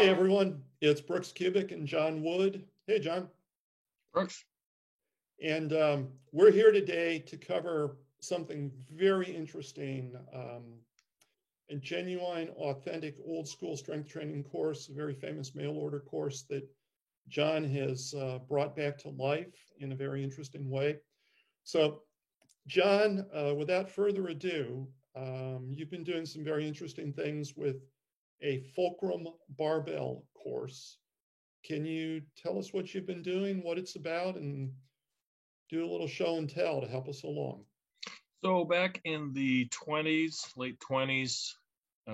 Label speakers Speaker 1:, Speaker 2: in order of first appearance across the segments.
Speaker 1: Hey everyone, it's Brooks Cubic and John Wood. Hey John.
Speaker 2: Brooks.
Speaker 1: And we're here today to cover something very interesting, a genuine, authentic, old school strength training course, a very famous mail order course that John has brought back to life in a very interesting way. So, John, without further ado, you've been doing some very interesting things with a Fulcrum barbell course. Can you tell us what you've been doing, what it's about, and do a little show and tell to help us along?
Speaker 2: So back in the 20s, late 20s,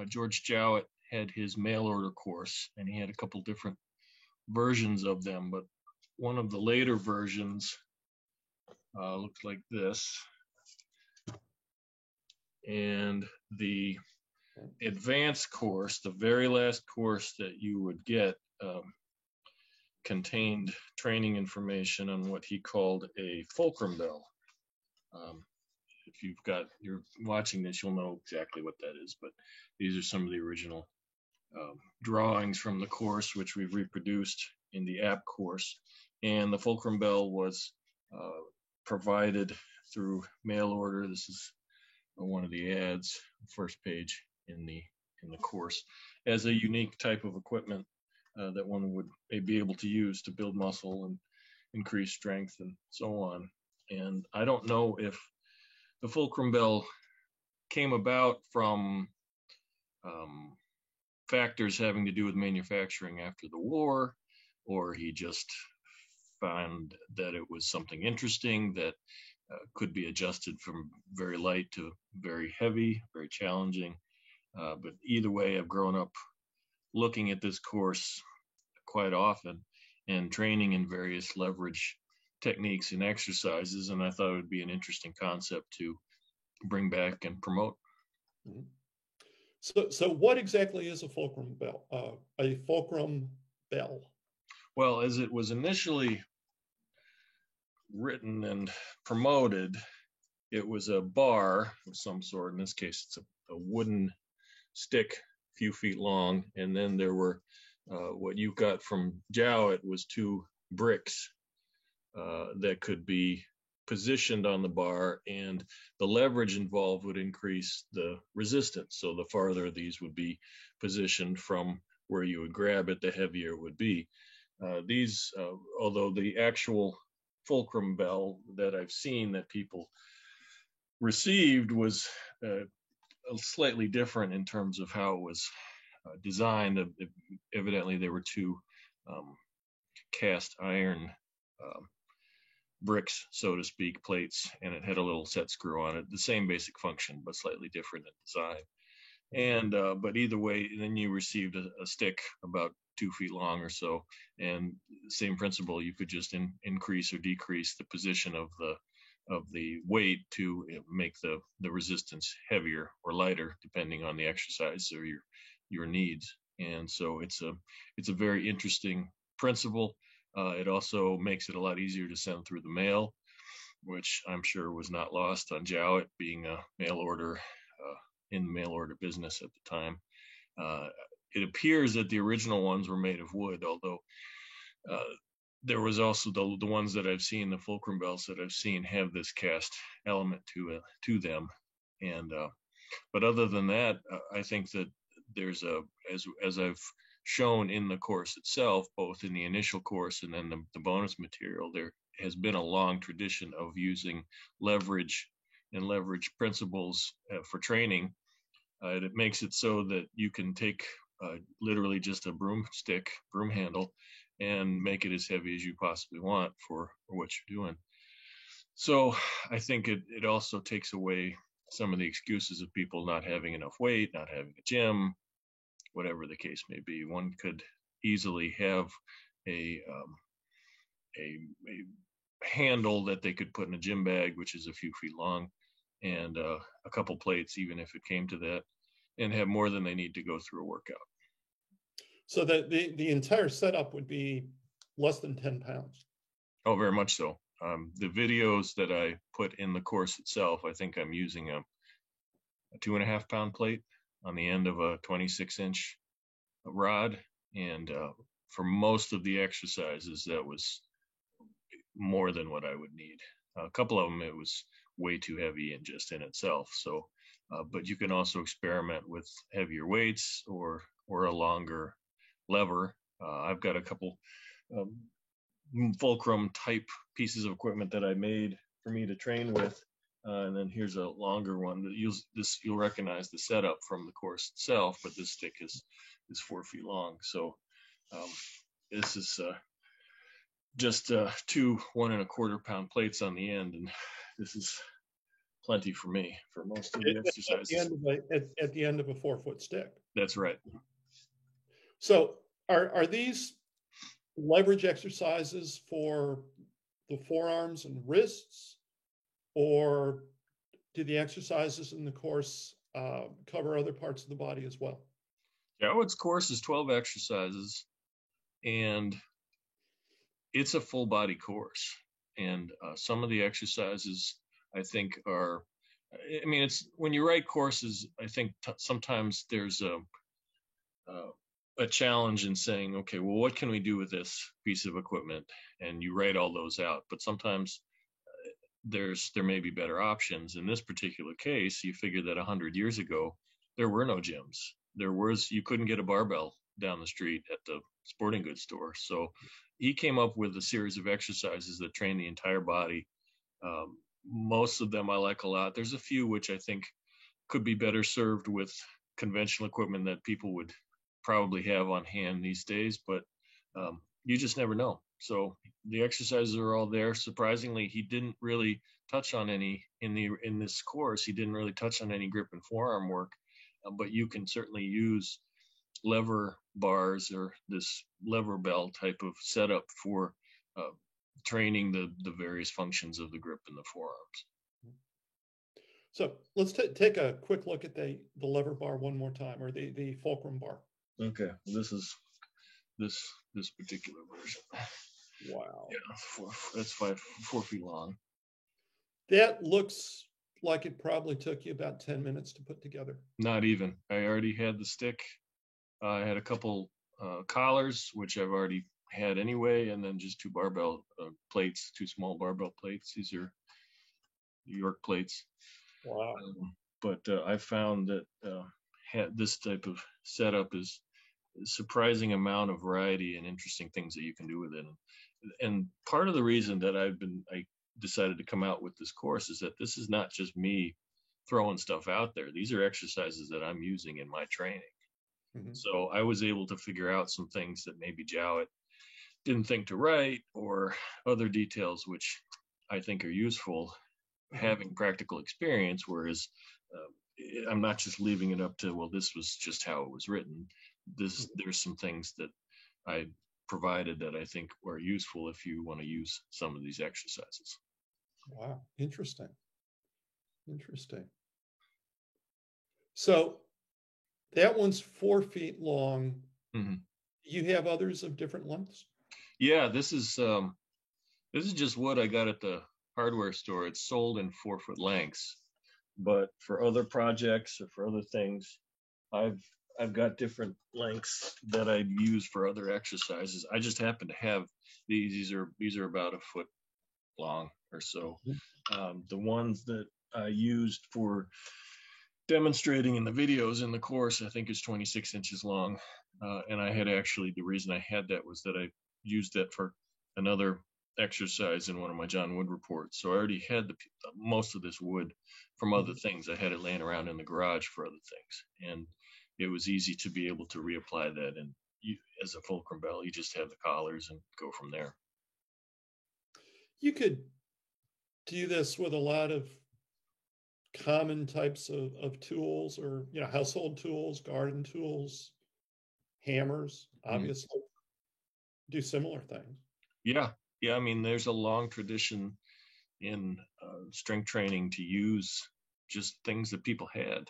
Speaker 2: George Jowett had his mail order course, and he had a couple different versions of them. But one of the later versions looked like this. And the advanced course, the very last course that you would get, contained training information on what he called a fulcrum bell. If you're watching this, you'll know exactly what that is, but these are some of the original drawings from the course, which we've reproduced in the app course. And the fulcrum bell was provided through mail order. This is one of the ads, first page in the course, as a unique type of equipment that one would be able to use to build muscle and increase strength and so on. And I don't know if the fulcrum bell came about from factors having to do with manufacturing after the war, or he just found that it was something interesting that could be adjusted from very light to very heavy, very challenging. But either way, I've grown up looking at this course quite often and training in various leverage techniques and exercises, and I thought it would be an interesting concept to bring back and promote.
Speaker 1: Mm-hmm. So what exactly is a fulcrum bell? A fulcrum bell?
Speaker 2: Well, as it was initially written and promoted, it was a bar of some sort. In this case, it's a wooden stick, a few feet long, and then there were what you got from Jowett was two bricks that could be positioned on the bar, and the leverage involved would increase the resistance. So the farther these would be positioned from where you would grab it, the heavier it would be. These, although the actual fulcrum bell that I've seen that people received was slightly different in terms of how it was designed. Evidently, there were two cast iron bricks, so to speak, plates, and it had a little set screw on it. The same basic function, but slightly different in design. And but either way, then you received a stick about 2 feet long or so, and same principle. You could just increase or decrease the position of the weight to make the resistance heavier or lighter, depending on the exercise or your needs. And so it's a very interesting principle. It also makes it a lot easier to send through the mail, which I'm sure was not lost on Jowett, being a mail order in the mail order business at the time. It appears that the original ones were made of wood, although there was also the ones that I've seen, the fulcrum bells that I've seen, have this cast element to them. And but other than that, I think that there's as I've shown in the course itself, both in the initial course and then the bonus material, there has been a long tradition of using leverage and leverage principles for training. It makes it so that you can take literally just a broom handle, and make it as heavy as you possibly want for what you're doing. So I think it also takes away some of the excuses of people not having enough weight, not having a gym, whatever the case may be. One could easily have a handle that they could put in a gym bag, which is a few feet long, and a couple plates, even if it came to that, and have more than they need to go through a workout.
Speaker 1: So that the entire setup would be less than 10 pounds.
Speaker 2: Oh, very much so. The videos that I put in the course itself, I think I'm using a 2.5 pound plate on the end of a 26-inch rod, And for most of the exercises, that was more than what I would need. A couple of them, it was way too heavy and just in itself. So, but you can also experiment with heavier weights or a longer lever. I've got a couple fulcrum type pieces of equipment that I made for me to train with. And then here's a longer one that you'll recognize the setup from the course itself, but this stick is 4 feet long. So this is just 2 1.25 pound plates on the end, and this is plenty for me for most of the exercises.
Speaker 1: At the end of a 4-foot stick.
Speaker 2: That's right.
Speaker 1: So are these leverage exercises for the forearms and wrists, or do the exercises in the course cover other parts of the body as well?
Speaker 2: Jowett's course is 12 exercises, and it's a full body course. And some of the exercises I think are, I mean, it's when you write courses, I think sometimes there's a challenge in saying, okay, well, what can we do with this piece of equipment? And you write all those out, but sometimes there may be better options. In this particular case, you figure that 100 years ago, there were no gyms. You couldn't get a barbell down the street at the sporting goods store. So he came up with a series of exercises that train the entire body. Most of them I like a lot. There's a few which I think could be better served with conventional equipment that people would probably have on hand these days, but you just never know. So the exercises are all there. Surprisingly, he didn't really touch on any in this course. He didn't really touch on any grip and forearm work, but you can certainly use lever bars or this lever bell type of setup for training the various functions of the grip and the forearms.
Speaker 1: So let's take a quick look at the lever bar one more time, or the fulcrum bar.
Speaker 2: Okay, this is this particular version.
Speaker 1: Wow.
Speaker 2: Yeah, that's 4 feet long.
Speaker 1: That looks like it probably took you about 10 minutes to put together.
Speaker 2: Not even. I already had the stick. I had a couple collars, which I've already had anyway, and then just 2 barbell plates, 2 small barbell plates. These are New York plates.
Speaker 1: Wow.
Speaker 2: But I found that this type of setup is a surprising amount of variety and interesting things that you can do with it. And part of the reason that I decided to come out with this course is that this is not just me throwing stuff out there. These are exercises that I'm using in my training. Mm-hmm. So I was able to figure out some things that maybe Jowett didn't think to write, or other details which I think are useful having practical experience, whereas I'm not just leaving it up to, well, this was just how it was written. There's some things that I provided that I think are useful if you want to use some of these exercises.
Speaker 1: Wow, interesting. So that one's 4 feet long. Mm-hmm. You have others of different lengths?
Speaker 2: Yeah, this is just what I got at the hardware store. It's sold in 4-foot lengths, but for other projects or for other things, I've got different lengths that I use for other exercises. I just happen to have these. These are about 1 foot long or so. The ones that I used for demonstrating in the videos in the course, I think is 26 inches long. And I had the reason I had that was that I used that for another exercise in one of my John Wood reports. So I already had most of this wood from other things. I had it laying around in the garage for other things. And it was easy to be able to reapply that. And as a fulcrum bell, you just have the collars and go from there.
Speaker 1: You could do this with a lot of common types of tools, or household tools, garden tools, hammers, obviously. Mm-hmm. Do similar things.
Speaker 2: Yeah. I mean, there's a long tradition in strength training to use just things that people had,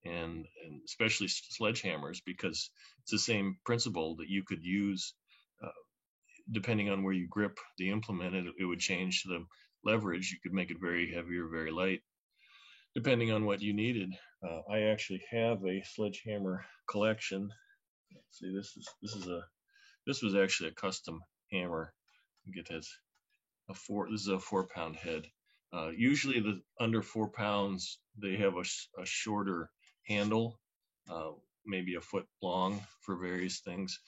Speaker 2: and especially sledgehammers, because it's the same principle that you could use depending on where you grip the implement. It would change the leverage. You could make it very heavy or very light, depending on what you needed. I actually have a sledgehammer collection See, this was actually a custom hammer. Get this this is a 4-pound head. Usually the under 4 pounds, they have a shorter handle, maybe a foot long for various things.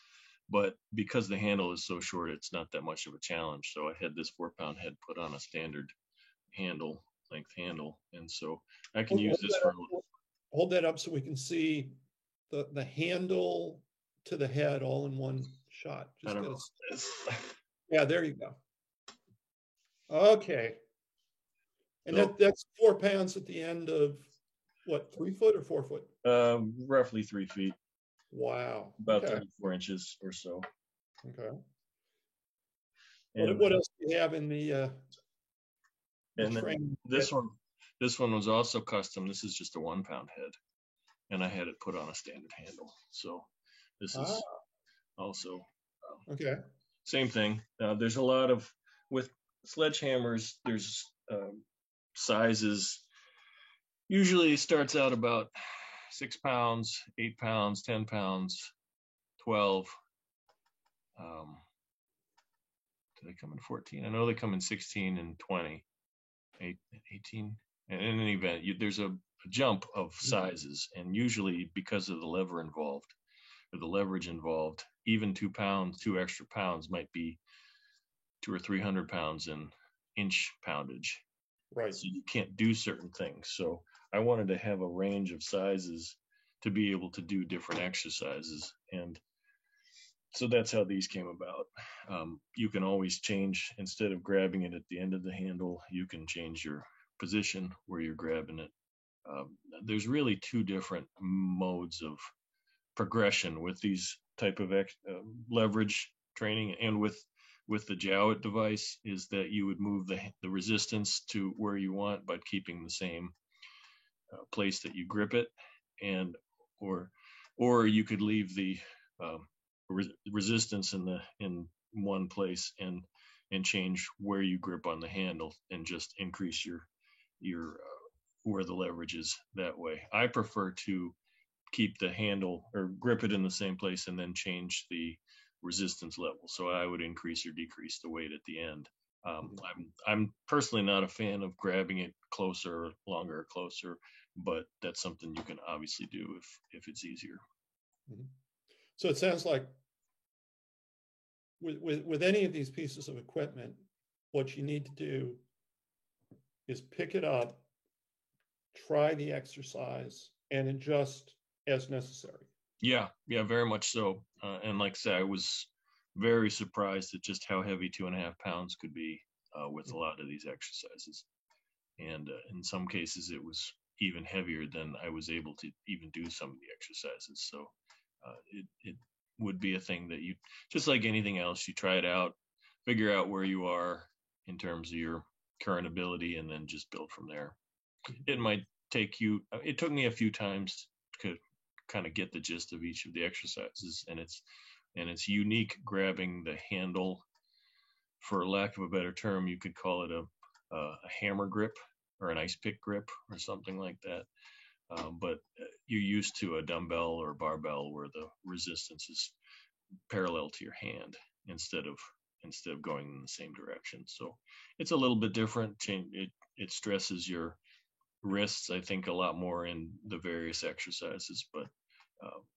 Speaker 2: But because the handle is so short, it's not that much of a challenge. So I had this 4-pound head put on a standard length handle. And so I can use this for.
Speaker 1: Hold that up so we can see the handle to the head all in one shot.
Speaker 2: Just
Speaker 1: yeah, there you go. Okay. And that's 4 pounds at the end of what, 3 foot or 4 foot?
Speaker 2: Roughly 3 feet.
Speaker 1: Wow.
Speaker 2: About 34 inches or so.
Speaker 1: Okay. And what else do you have in the
Speaker 2: and then this one was also custom. This is just a 1-pound head, and I had it put on a standard handle. So this is also
Speaker 1: okay.
Speaker 2: Same thing. There's a lot of, with sledgehammers, there's sizes. Usually starts out about 6 pounds, 8 pounds, 10 pounds, 12. Do they come in 14? I know they come in 16 and 20, 18. And in any event, there's a jump of sizes, and usually because of the lever involved, or the leverage involved, even 2 pounds, 2 extra pounds might be 200 or 300 pounds in inch poundage.
Speaker 1: Right.
Speaker 2: So you can't do certain things. So I wanted to have a range of sizes to be able to do different exercises. And so that's how these came about. You can always change, instead of grabbing it at the end of the handle, you can change your position where you're grabbing it. There's really 2 different modes of progression with these type of leverage training, and with the Jowett device, is that you would move the resistance to where you want, but keeping the same place that you grip it, and or you could leave the resistance in one place and change where you grip on the handle and just increase your where the leverage is that way. I prefer to keep the handle or grip it in the same place and then change the resistance level. So I would increase or decrease the weight at the end. I'm personally not a fan of grabbing it closer, longer, or closer, but that's something you can obviously do if it's easier.
Speaker 1: Mm-hmm. So it sounds like with any of these pieces of equipment, what you need to do is pick it up, try the exercise, and adjust as necessary.
Speaker 2: Yeah, very much so. And like I said, I was very surprised at just how heavy 2.5 pounds could be with a lot of these exercises. And in some cases, it was even heavier than I was able to even do some of the exercises. So it would be a thing that you, just like anything else, you try it out, figure out where you are in terms of your current ability, and then just build from there. It might take you, it took me a few times to kind of get the gist of each of the exercises, and it's unique grabbing the handle. For lack of a better term, you could call it a hammer grip or an ice pick grip or something like that. But you're used to a dumbbell or barbell where the resistance is parallel to your hand instead of going in the same direction. So it's a little bit different. It stresses your wrists, I think, a lot more in the various exercises. But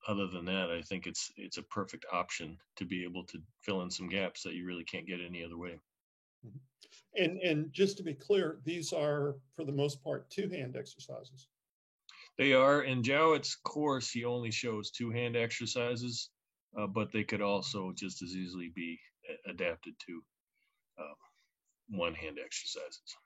Speaker 2: other than that, I think it's a perfect option to be able to fill in some gaps that you really can't get any other way.
Speaker 1: And just to be clear, these are, for the most part, 2-hand exercises.
Speaker 2: They are. In Jowett's course, he only shows 2-hand exercises, but they could also just as easily be adapted to 1-hand exercises.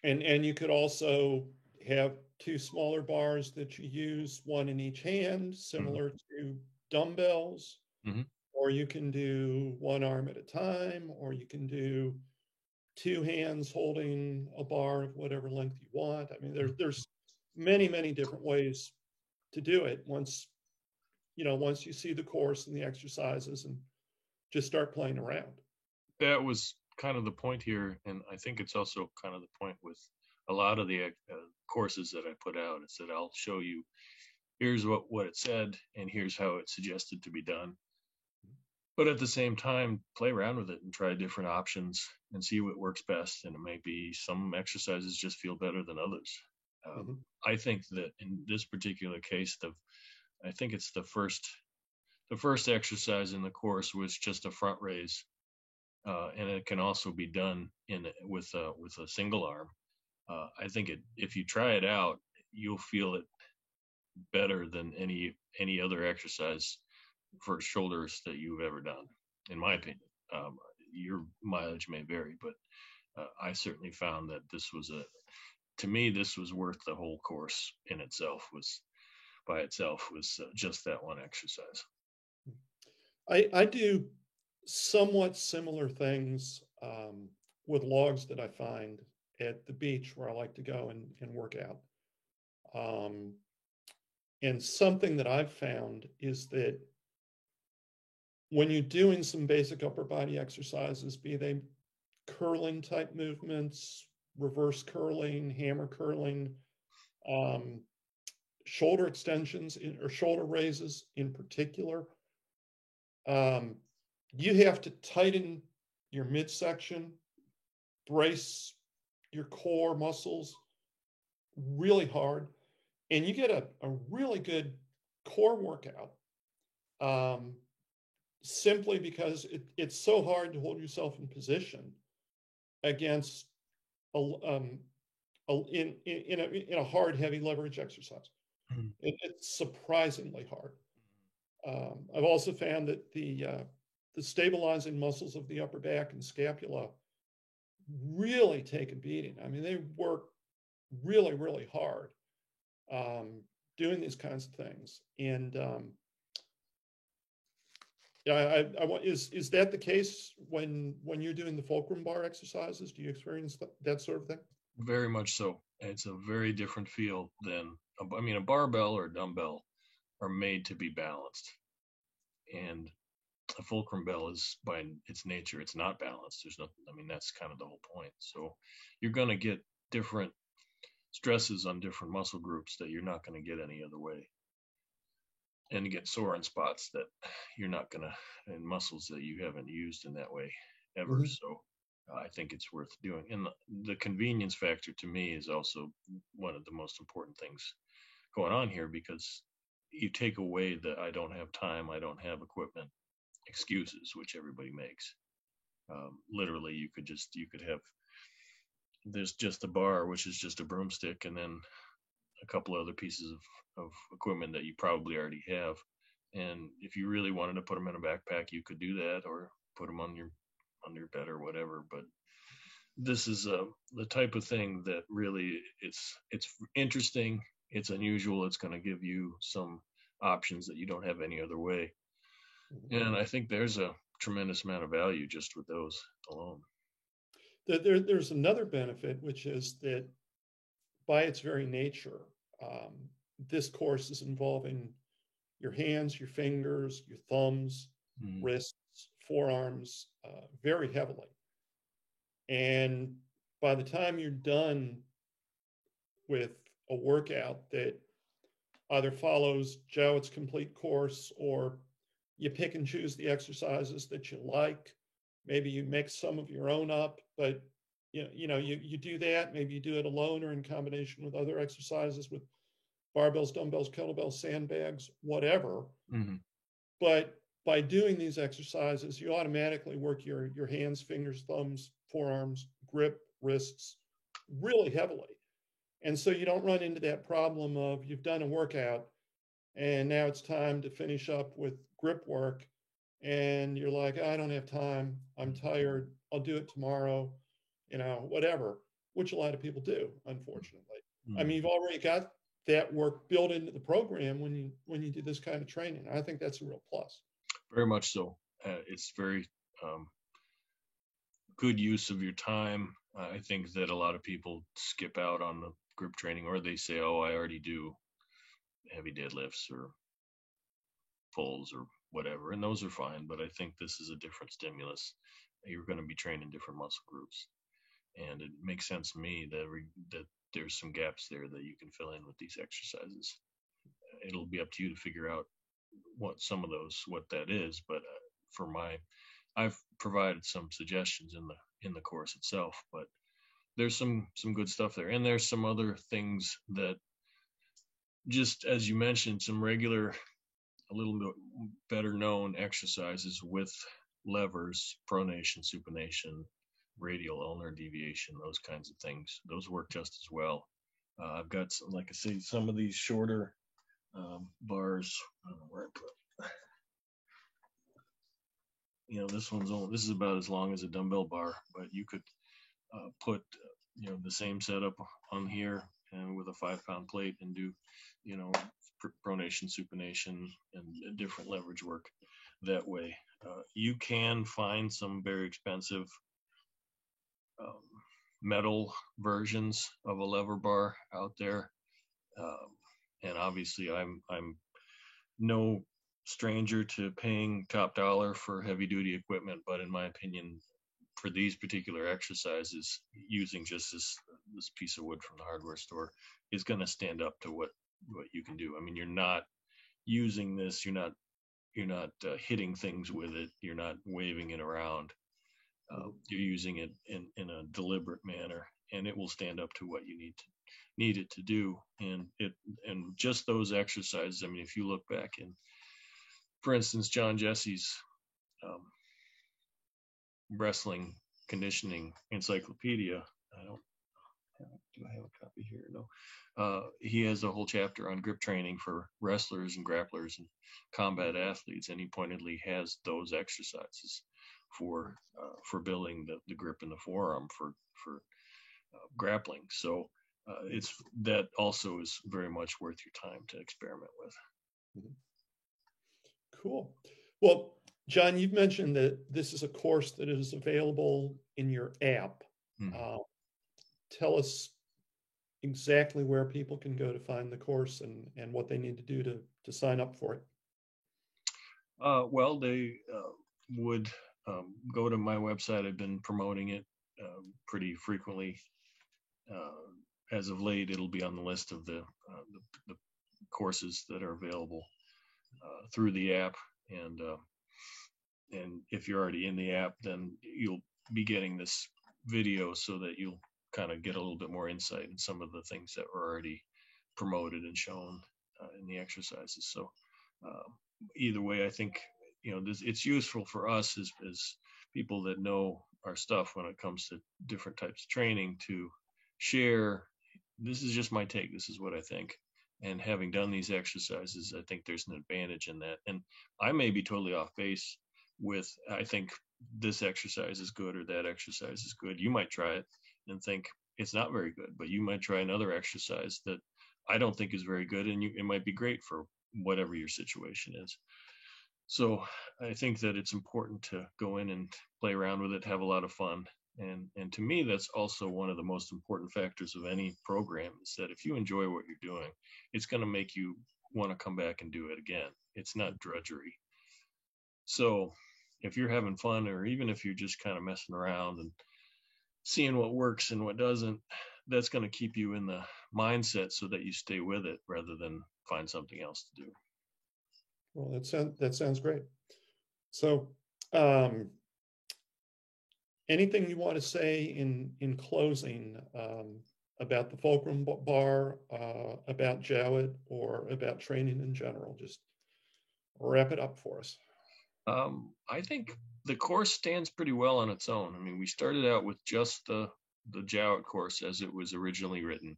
Speaker 1: And you could also have 2 smaller bars that you use, 1 in each hand, similar to dumbbells. Or you can do 1 arm at a time, or you can do 2 hands holding a bar of whatever length you want. I mean, there's many, many different ways to do it once you see the course and the exercises and just start playing around.
Speaker 2: That was kind of the point here, and I think it's also kind of the point with a lot of the courses that I put out, is that I'll show you here's what it said, and here's how it suggested to be done. But at the same time, play around with it and try different options and see what works best. And it might be some exercises just feel better than others.
Speaker 1: Mhm.
Speaker 2: I think that in this particular case, I think it's the first exercise in the course was just a front raise, and it can also be done with a single arm. I think if you try it out, you'll feel it better than any other exercise for shoulders that you've ever done, in my opinion. Your mileage may vary, but I certainly found that to me, this was worth the whole course in itself. Was just that one exercise.
Speaker 1: I do somewhat similar things with logs that I find at the beach where I like to go and work out. And something that I've found is that when you're doing some basic upper body exercises, be they curling type movements, reverse curling, hammer curling, shoulder extensions or shoulder raises in particular, you have to tighten your midsection, brace your core muscles really hard, and you get a really good core workout simply because it's so hard to hold yourself in position against in a hard, heavy leverage exercise. It's surprisingly hard. I've also found that the stabilizing muscles of the upper back and scapula really take a beating. I mean, they work really, really hard doing these kinds of things. And yeah, is that the case when you're doing the fulcrum bar exercises? Do you experience that sort of thing?
Speaker 2: Very much so. It's a very different feel than a barbell or a dumbbell are made to be balanced, and a fulcrum bell is by its nature, it's not balanced. There's nothing. I mean, that's kind of the whole point. So you're going to get different stresses on different muscle groups that you're not going to get any other way, and get sore in spots that you're not going to, in muscles that you haven't used in that way ever. Mm-hmm. So I think it's worth doing. And the convenience factor to me is also one of the most important things going on here, because you take away the I don't have time, I don't have equipment excuses, which everybody makes. Literally, you could have, there's just a bar, which is just a broomstick, and then a couple other pieces of equipment that you probably already have. And if you really wanted to put them in a backpack, you could do that, or put them on your bed or whatever. But this is the type of thing that really it's interesting, it's unusual, it's going to give you some options that you don't have any other way. And I think there's a tremendous amount of value just with those alone.
Speaker 1: There's another benefit, which is that by its very nature, this course is involving your hands, your fingers, your thumbs, wrists, forearms, very heavily. And by the time you're done with a workout that either follows Jowett's complete course, or you pick and choose the exercises that you like, maybe you mix some of your own up, but you do that. Maybe you do it alone or in combination with other exercises with barbells, dumbbells, kettlebells, sandbags, whatever. Mm-hmm. But by doing these exercises, you automatically work your hands, fingers, thumbs, forearms, grip, wrists really heavily. And so you don't run into that problem of you've done a workout and now it's time to finish up with grip work. And you're like, I don't have time. I'm tired. I'll do it tomorrow, whatever, which a lot of people do, unfortunately. Mm-hmm. I mean, you've already got that work built into the program when you do this kind of training. I think that's a real plus.
Speaker 2: Very much so. It's very good use of your time. I think that a lot of people skip out on the grip training, or they say, oh, I already do heavy deadlifts or pulls or whatever, and those are fine. But I think this is a different stimulus. You're going to be training different muscle groups, and it makes sense to me that there's some gaps there that you can fill in with these exercises. it'll be up to you to figure out what that is. But I've provided some suggestions in the course itself. But there's some good stuff there, and there's some other things that, just as you mentioned, some regular, a little bit better known exercises with levers, pronation, supination, radial ulnar deviation, those kinds of things. Those work just as well. I've got some, like I say, some of these shorter bars. I don't know where I put. This is about as long as a dumbbell bar, but you could put the same setup on here and with a 5-pound plate and do pronation, supination, and different leverage work that way. You can find some very expensive metal versions of a lever bar out there, and obviously I'm no stranger to paying top dollar for heavy duty equipment, but in my opinion, for these particular exercises, using just this piece of wood from the hardware store is going to stand up to what you can do. I mean, you're not using this, you're not hitting things with it, you're not waving it around. You're using it in a deliberate manner, and it will stand up to what you need it to do. And just those exercises. I mean, if you look back in, for instance, John Jesse's wrestling conditioning encyclopedia. Do I have a copy here? No. He has a whole chapter on grip training for wrestlers and grapplers and combat athletes, and he pointedly has those exercises for building the grip in the forearm for grappling. So that also is very much worth your time to experiment with.
Speaker 1: Cool. Well, John, you've mentioned that this is a course that is available in your app. Tell us exactly where people can go to find the course and what they need to do to sign up for it.
Speaker 2: Well, they would go to my website. I've been promoting it pretty frequently. As of late, it'll be on the list of the courses that are available through the app. And if you're already in the app, then you'll be getting this video so that you'll kind of get a little bit more insight in some of the things that were already promoted and shown in the exercises. So either way, I think it's useful for us as people that know our stuff when it comes to different types of training to share. This is just my take. This is what I think. And having done these exercises, I think there's an advantage in that. And I may be totally off base with, I think this exercise is good or that exercise is good. You might try it and think it's not very good, but you might try another exercise that I don't think is very good, and it might be great for whatever your situation is. So I think that it's important to go in and play around with it, have a lot of fun. And to me, that's also one of the most important factors of any program, is that if you enjoy what you're doing, it's going to make you want to come back and do it again. It's not drudgery. So if you're having fun, or even if you're just kind of messing around and seeing what works and what doesn't, that's going to keep you in the mindset so that you stay with it rather than find something else to do.
Speaker 1: Well, that sounds great. So anything you want to say in closing about the Fulcrum bar, about Jowett, or about training in general? Just wrap it up for us.
Speaker 2: I think the course stands pretty well on its own. I mean, we started out with just the Jowett course as it was originally written.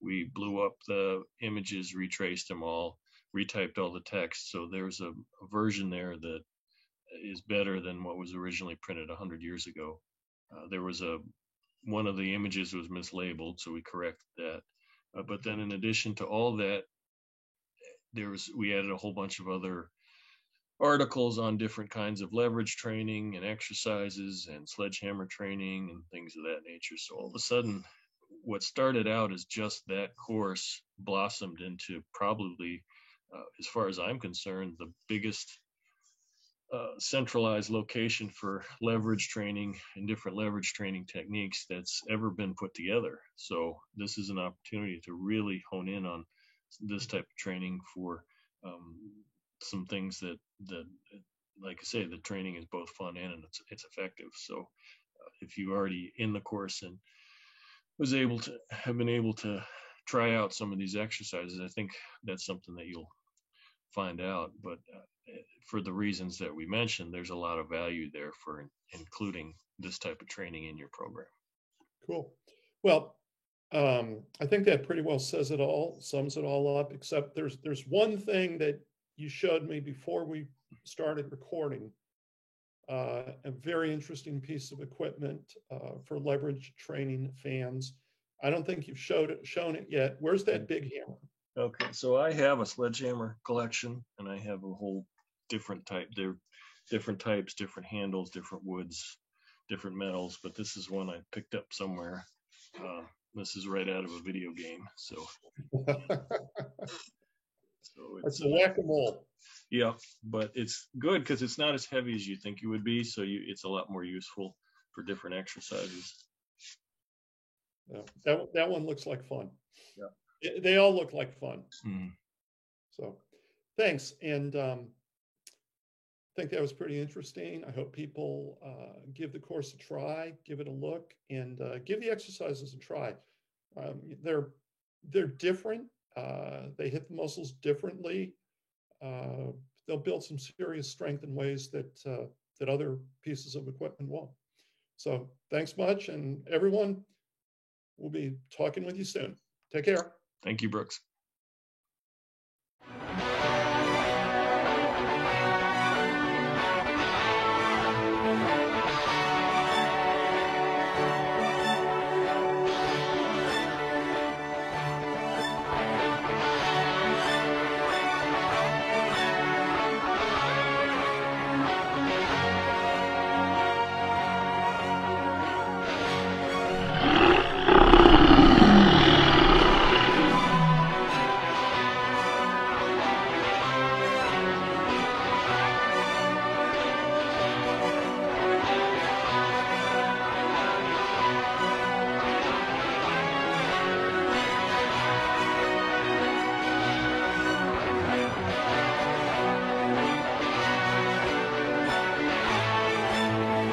Speaker 2: We blew up the images, retraced them all, retyped all the text. So there's a version there that is better than what was originally printed 100 years ago. There was one of the images was mislabeled, so we corrected that. But then in addition to all that, we added a whole bunch of other articles on different kinds of leverage training and exercises and sledgehammer training and things of that nature. So all of a sudden, what started out as just that course blossomed into probably, as far as I'm concerned, the biggest centralized location for leverage training and different leverage training techniques that's ever been put together. So this is an opportunity to really hone in on this type of training for some things that like I say, the training is both fun and it's effective. So if you're already in the course and have been able to try out some of these exercises, I think that's something that you'll find out. But for the reasons that we mentioned, there's a lot of value there for including this type of training in your program.
Speaker 1: Cool. Well, I think that pretty well says it all, sums it all up, except there's one thing that you showed me before we started recording, a very interesting piece of equipment for leverage training fans. I don't think you've shown it yet. Where's that big hammer?
Speaker 2: Okay, so I have a sledgehammer collection, and I have a whole different type. They're different types, different handles, different woods, different metals, but this is one I picked up somewhere. This is right out of a video game, so
Speaker 1: it's a whack-a-mole.
Speaker 2: Yeah, but it's good because it's not as heavy as you think it would be, so it's a lot more useful for different exercises.
Speaker 1: Yeah, that one looks like fun.
Speaker 2: Yeah,
Speaker 1: they all look like fun.
Speaker 2: Mm-hmm.
Speaker 1: So thanks, and I think that was pretty interesting. I hope people give the course a try, give it a look, and give the exercises a try. They're different. They hit the muscles differently. They'll build some serious strength in ways that other pieces of equipment won't. So thanks much, and everyone, we'll be talking with you soon. Take care.
Speaker 2: Thank you, Brooks.